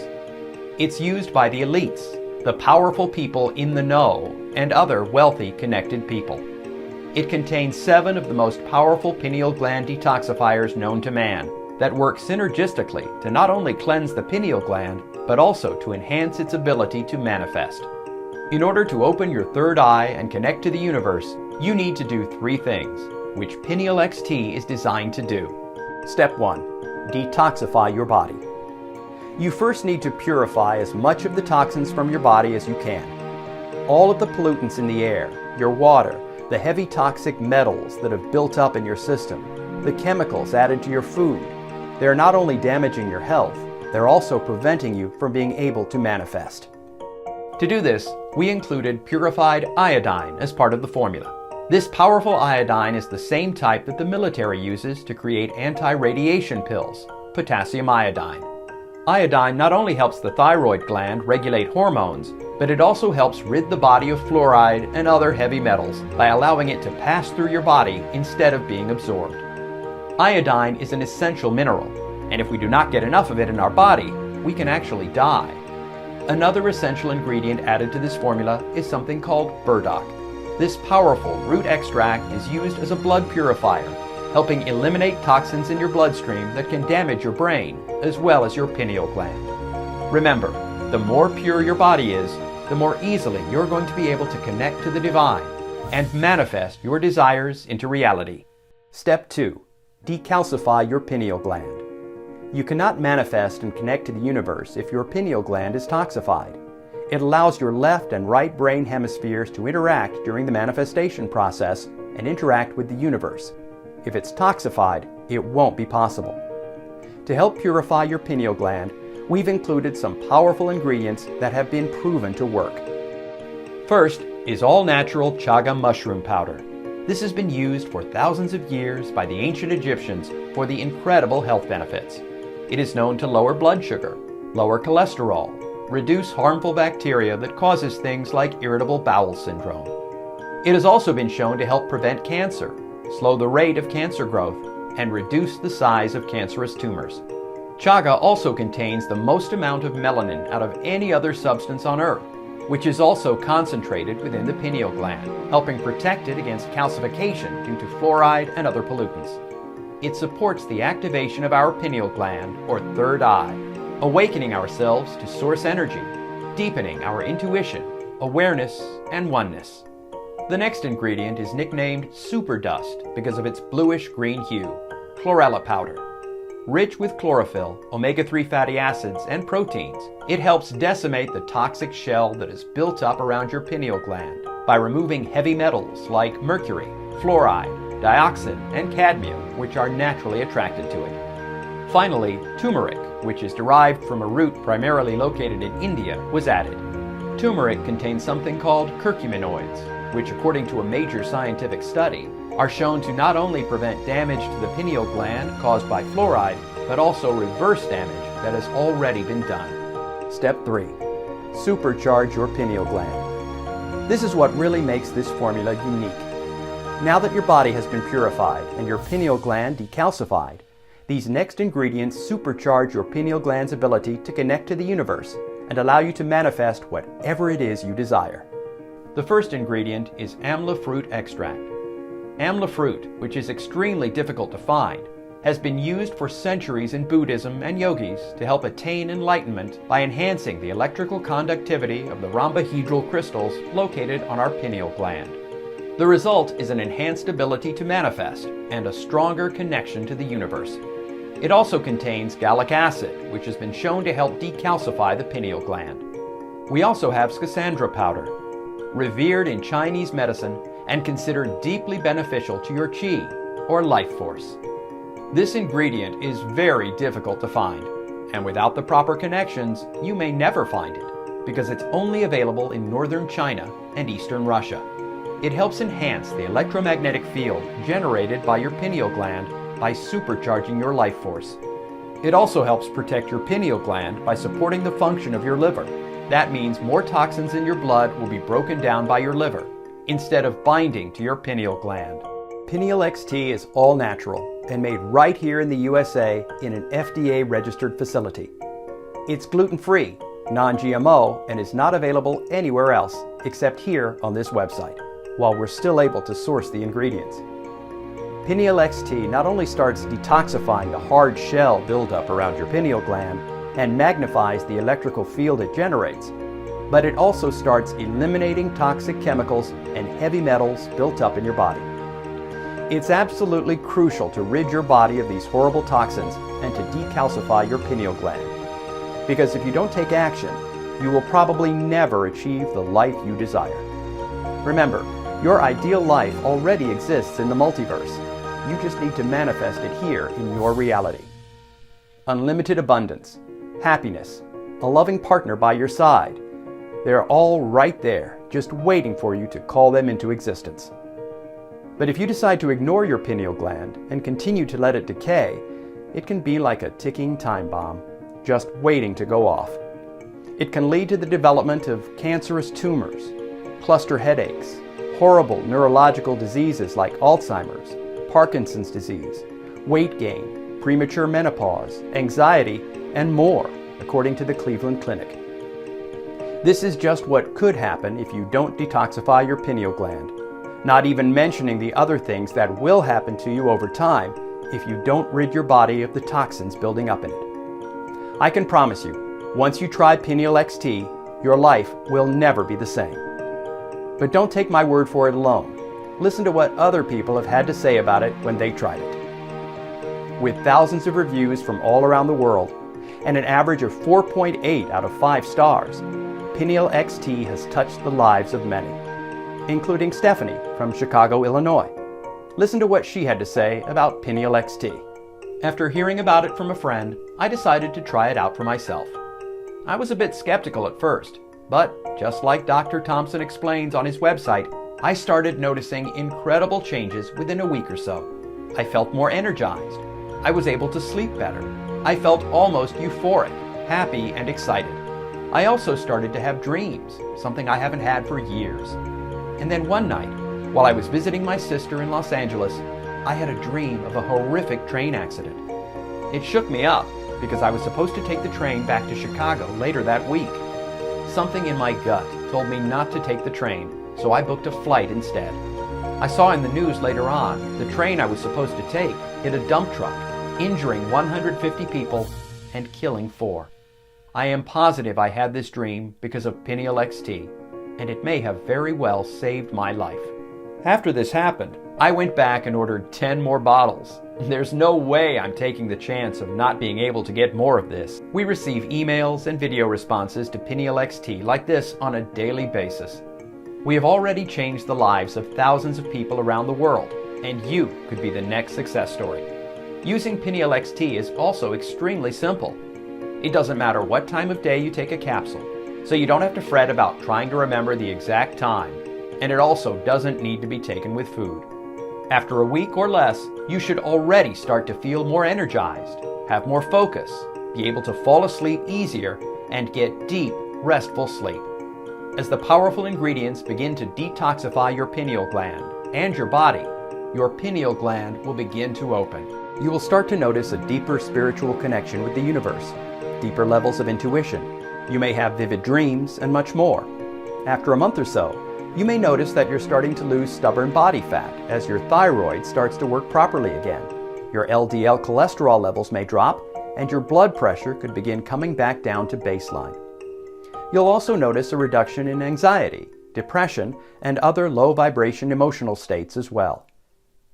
It's used by the elites, the powerful people in the know, and other wealthy, connected people. It contains 7 of the most powerful pineal gland detoxifiers known to man that work synergistically to not only cleanse the pineal gland, but also to enhance its ability to manifest. In order to open your third eye and connect to the universe, you need to do 3 things, which PinealXT is designed to do. Step 1. Detoxify your body. You first need to purify as much of the toxins from your body as you can. All of the pollutants in the air, your water, the heavy toxic metals that have built up in your system, the chemicals added to your food, they're not only damaging your health, they're also preventing you from being able to manifest. To do this, we included purified iodine as part of the formula. This powerful iodine is the same type that the military uses to create anti-radiation pills, potassium iodine. Iodine not only helps the thyroid gland regulate hormones, but it also helps rid the body of fluoride and other heavy metals by allowing it to pass through your body instead of being absorbed. Iodine is an essential mineral, and if we do not get enough of it in our body, we can actually die. Another essential ingredient added to this formula is something called burdock. This powerful root extract is used as a blood purifier, helping eliminate toxins in your bloodstream that can damage your brain, as well as your pineal gland. Remember, the more pure your body is, the more easily you're going to be able to connect to the divine and manifest your desires into reality. Step 2. Decalcify your pineal gland. You cannot manifest and connect to the universe if your pineal gland is toxified. It allows your left and right brain hemispheres to interact during the manifestation process and interact with the universe. If it's toxified, it won't be possible. To help purify your pineal gland, we've included some powerful ingredients that have been proven to work. First is all-natural chaga mushroom powder. This has been used for thousands of years by the ancient Egyptians for the incredible health benefits. It is known to lower blood sugar, lower cholesterol, reduce harmful bacteria that causes things like irritable bowel syndrome. It has also been shown to help prevent cancer, slow the rate of cancer growth, and reduce the size of cancerous tumors. Chaga also contains the most amount of melanin out of any other substance on Earth, which is also concentrated within the pineal gland, helping protect it against calcification due to fluoride and other pollutants. It supports the activation of our pineal gland, or third eye, awakening ourselves to source energy, deepening our intuition, awareness, and oneness. The next ingredient is nicknamed super dust because of its bluish-green hue, chlorella powder. Rich with chlorophyll, omega-3 fatty acids, and proteins, it helps decimate the toxic shell that is built up around your pineal gland by removing heavy metals like mercury, fluoride, dioxin, and cadmium, which are naturally attracted to it. Finally, turmeric, which is derived from a root primarily located in India, was added. Turmeric contains something called curcuminoids, which, according to a major scientific study, are shown to not only prevent damage to the pineal gland caused by fluoride, but also reverse damage that has already been done. Step 3. Supercharge your pineal gland. This is what really makes this formula unique. Now that your body has been purified and your pineal gland decalcified, these next ingredients supercharge your pineal gland's ability to connect to the universe and allow you to manifest whatever it is you desire. The first ingredient is amla fruit extract. Amla fruit, which is extremely difficult to find, has been used for centuries in Buddhism and yogis to help attain enlightenment by enhancing the electrical conductivity of the rhombohedral crystals located on our pineal gland. The result is an enhanced ability to manifest and a stronger connection to the universe. It also contains gallic acid, which has been shown to help decalcify the pineal gland. We also have schisandra powder, revered in Chinese medicine and considered deeply beneficial to your qi, or life force. This ingredient is very difficult to find, and without the proper connections, you may never find it, because it's only available in northern China and eastern Russia. It helps enhance the electromagnetic field generated by your pineal gland by supercharging your life force. It also helps protect your pineal gland by supporting the function of your liver. That means more toxins in your blood will be broken down by your liver, instead of binding to your pineal gland. PinealXT is all natural and made right here in the USA in an FDA-registered facility. It's gluten-free, non-GMO, and is not available anywhere else except here on this website, while we're still able to source the ingredients. PinealXT not only starts detoxifying the hard shell buildup around your pineal gland and magnifies the electrical field it generates, but it also starts eliminating toxic chemicals and heavy metals built up in your body. It's absolutely crucial to rid your body of these horrible toxins and to decalcify your pineal gland. Because if you don't take action, you will probably never achieve the life you desire. Remember, your ideal life already exists in the multiverse. You just need to manifest it here in your reality. Unlimited abundance, happiness, a loving partner by your side, they're all right there, just waiting for you to call them into existence. But if you decide to ignore your pineal gland and continue to let it decay, it can be like a ticking time bomb, just waiting to go off. It can lead to the development of cancerous tumors, cluster headaches, horrible neurological diseases like Alzheimer's, Parkinson's disease, weight gain, premature menopause, anxiety, and more, according to the Cleveland Clinic. This is just what could happen if you don't detoxify your pineal gland, not even mentioning the other things that will happen to you over time if you don't rid your body of the toxins building up in it. I can promise you, once you try PinealXT, your life will never be the same. But don't take my word for it alone. Listen to what other people have had to say about it when they tried it. With thousands of reviews from all around the world and an average of 4.8 out of 5 stars, PinealXT has touched the lives of many, including Stephanie from Chicago, Illinois. Listen to what she had to say about PinealXT. After hearing about it from a friend, I decided to try it out for myself. I was a bit skeptical at first, but just like Dr. Thompson explains on his website, I started noticing incredible changes within a week or so. I felt more energized. I was able to sleep better. I felt almost euphoric, happy, and excited. I also started to have dreams, something I haven't had for years. And then one night, while I was visiting my sister in Los Angeles, I had a dream of a horrific train accident. It shook me up because I was supposed to take the train back to Chicago later that week. Something in my gut told me not to take the train, so I booked a flight instead. I saw in the news later on the train I was supposed to take hit a dump truck, injuring 150 people and killing 4. I am positive I had this dream because of PinealXT, and it may have very well saved my life. After this happened, I went back and ordered 10 more bottles. There's no way I'm taking the chance of not being able to get more of this. We receive emails and video responses to PinealXT like this on a daily basis. We have already changed the lives of thousands of people around the world, and you could be the next success story. Using PinealXT is also extremely simple. It doesn't matter what time of day you take a capsule, so you don't have to fret about trying to remember the exact time, and it also doesn't need to be taken with food. After a week or less, you should already start to feel more energized, have more focus, be able to fall asleep easier, and get deep, restful sleep. As the powerful ingredients begin to detoxify your pineal gland and your body, your pineal gland will begin to open. You will start to notice a deeper spiritual connection with the universe, deeper levels of intuition. You may have vivid dreams and much more. After a month or so, you may notice that you're starting to lose stubborn body fat as your thyroid starts to work properly again. Your LDL cholesterol levels may drop, and your blood pressure could begin coming back down to baseline. You'll also notice a reduction in anxiety, depression, and other low-vibration emotional states as well.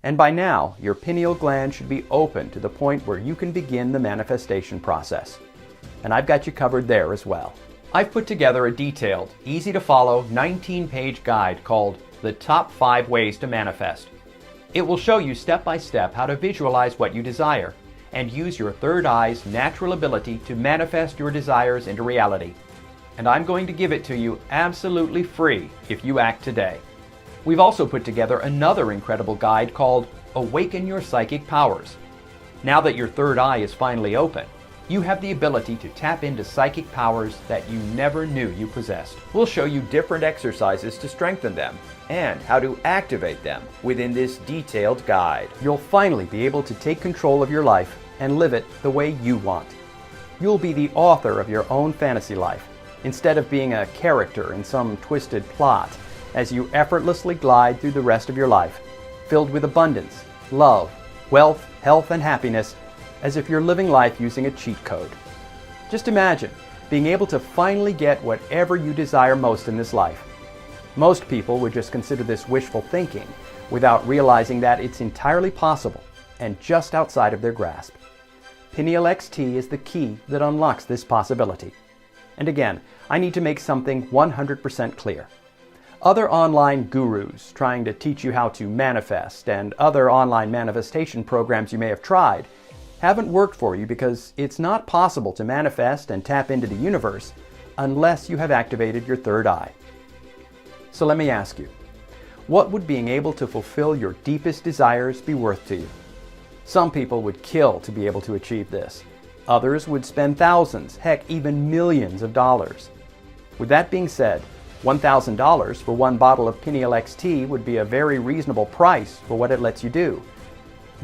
And by now, your pineal gland should be open to the point where you can begin the manifestation process. And I've got you covered there as well. I've put together a detailed, easy-to-follow 19-page guide called The Top 5 Ways to Manifest. It will show you step-by-step how to visualize what you desire and use your third eye's natural ability to manifest your desires into reality. And I'm going to give it to you absolutely free if you act today. We've also put together another incredible guide called Awaken Your Psychic Powers. Now that your third eye is finally open, you have the ability to tap into psychic powers that you never knew you possessed. We'll show you different exercises to strengthen them and how to activate them within this detailed guide. You'll finally be able to take control of your life and live it the way you want. You'll be the author of your own fantasy life instead of being a character in some twisted plot as you effortlessly glide through the rest of your life, filled with abundance, love, wealth, health, and happiness, as if you're living life using a cheat code. Just imagine being able to finally get whatever you desire most in this life. Most people would just consider this wishful thinking without realizing that it's entirely possible and just outside of their grasp. PinealXT is the key that unlocks this possibility. And again, I need to make something 100% clear. Other online gurus trying to teach you how to manifest and other online manifestation programs you may have tried haven't worked for you because it's not possible to manifest and tap into the universe unless you have activated your third eye. So let me ask you, what would being able to fulfill your deepest desires be worth to you? Some people would kill to be able to achieve this. Others would spend thousands, heck, even millions of dollars. With that being said, $1,000 for one bottle of PinealXT would be a very reasonable price for what it lets you do.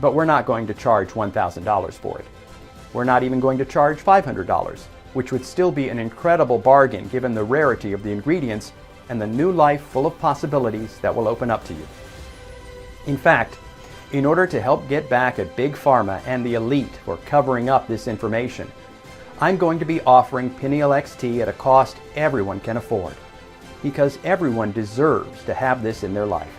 But we're not going to charge $1,000 for it. We're not even going to charge $500, which would still be an incredible bargain given the rarity of the ingredients and the new life full of possibilities that will open up to you. In fact, in order to help get back at Big Pharma and the elite for covering up this information, I'm going to be offering PinealXT at a cost everyone can afford, because everyone deserves to have this in their life.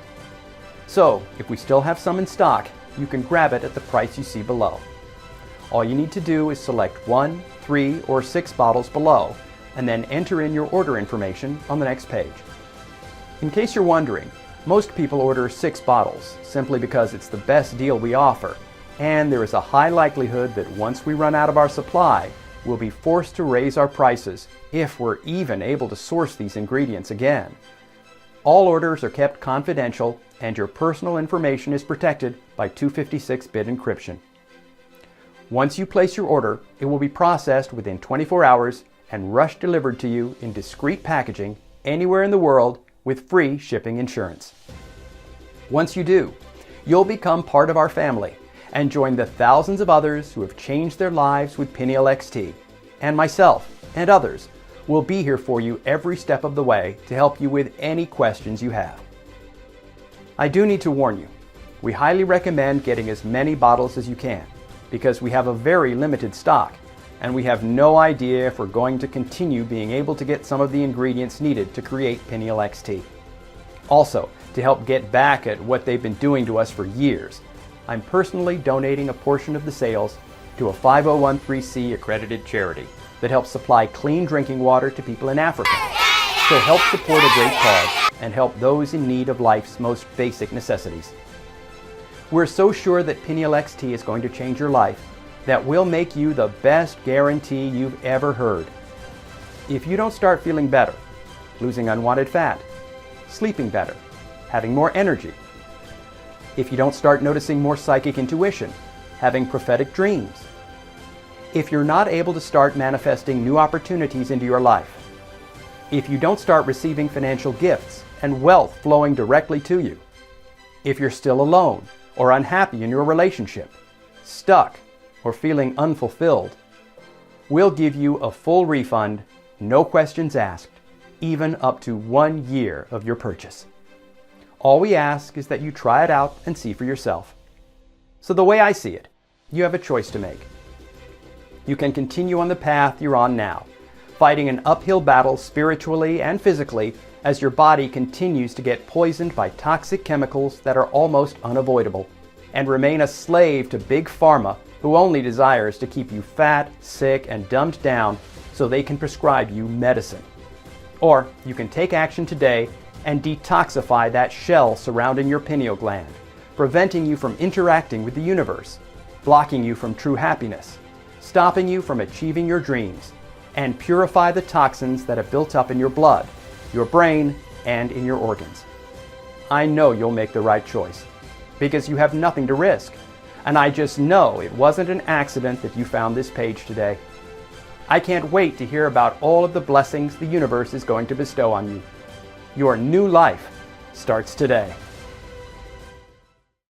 So, if we still have some in stock, you can grab it at the price you see below. All you need to do is select 1, 3, or 6 bottles below, and then enter in your order information on the next page. In case you're wondering, most people order 6 bottles simply because it's the best deal we offer, and there is a high likelihood that once we run out of our supply, we'll be forced to raise our prices if we're even able to source these ingredients again. All orders are kept confidential, and your personal information is protected by 256-bit encryption. Once you place your order, it will be processed within 24 hours and rush delivered to you in discreet packaging anywhere in the world with free shipping insurance. Once you do, you'll become part of our family and join the thousands of others who have changed their lives with PinealXT. And myself and others will be here for you every step of the way to help you with any questions you have. I do need to warn you, we highly recommend getting as many bottles as you can because we have a very limited stock and we have no idea if we're going to continue being able to get some of the ingredients needed to create PinealXT. Also, to help get back at what they've been doing to us for years, I'm personally donating a portion of the sales to a 501(c) accredited charity that helps supply clean drinking water to people in Africa. So help support a great cause and help those in need of life's most basic necessities. We're so sure that PinealXT is going to change your life that we'll make you the best guarantee you've ever heard. If you don't start feeling better, losing unwanted fat, sleeping better, having more energy, if you don't start noticing more psychic intuition, having prophetic dreams, if you're not able to start manifesting new opportunities into your life, if you don't start receiving financial gifts and wealth flowing directly to you, if you're still alone or unhappy in your relationship, stuck, or feeling unfulfilled, we'll give you a full refund, no questions asked, even up to 1 year of your purchase. All we ask is that you try it out and see for yourself. So the way I see it, you have a choice to make. You can continue on the path you're on now, fighting an uphill battle spiritually and physically as your body continues to get poisoned by toxic chemicals that are almost unavoidable, and remain a slave to Big Pharma, who only desires to keep you fat, sick, and dumbed down so they can prescribe you medicine. Or you can take action today and detoxify that shell surrounding your pineal gland, preventing you from interacting with the universe, blocking you from true happiness, stopping you from achieving your dreams, and purify the toxins that have built up in your blood, your brain, and in your organs. I know you'll make the right choice, because you have nothing to risk. And I just know it wasn't an accident that you found this page today. I can't wait to hear about all of the blessings the universe is going to bestow on you. Your new life starts today.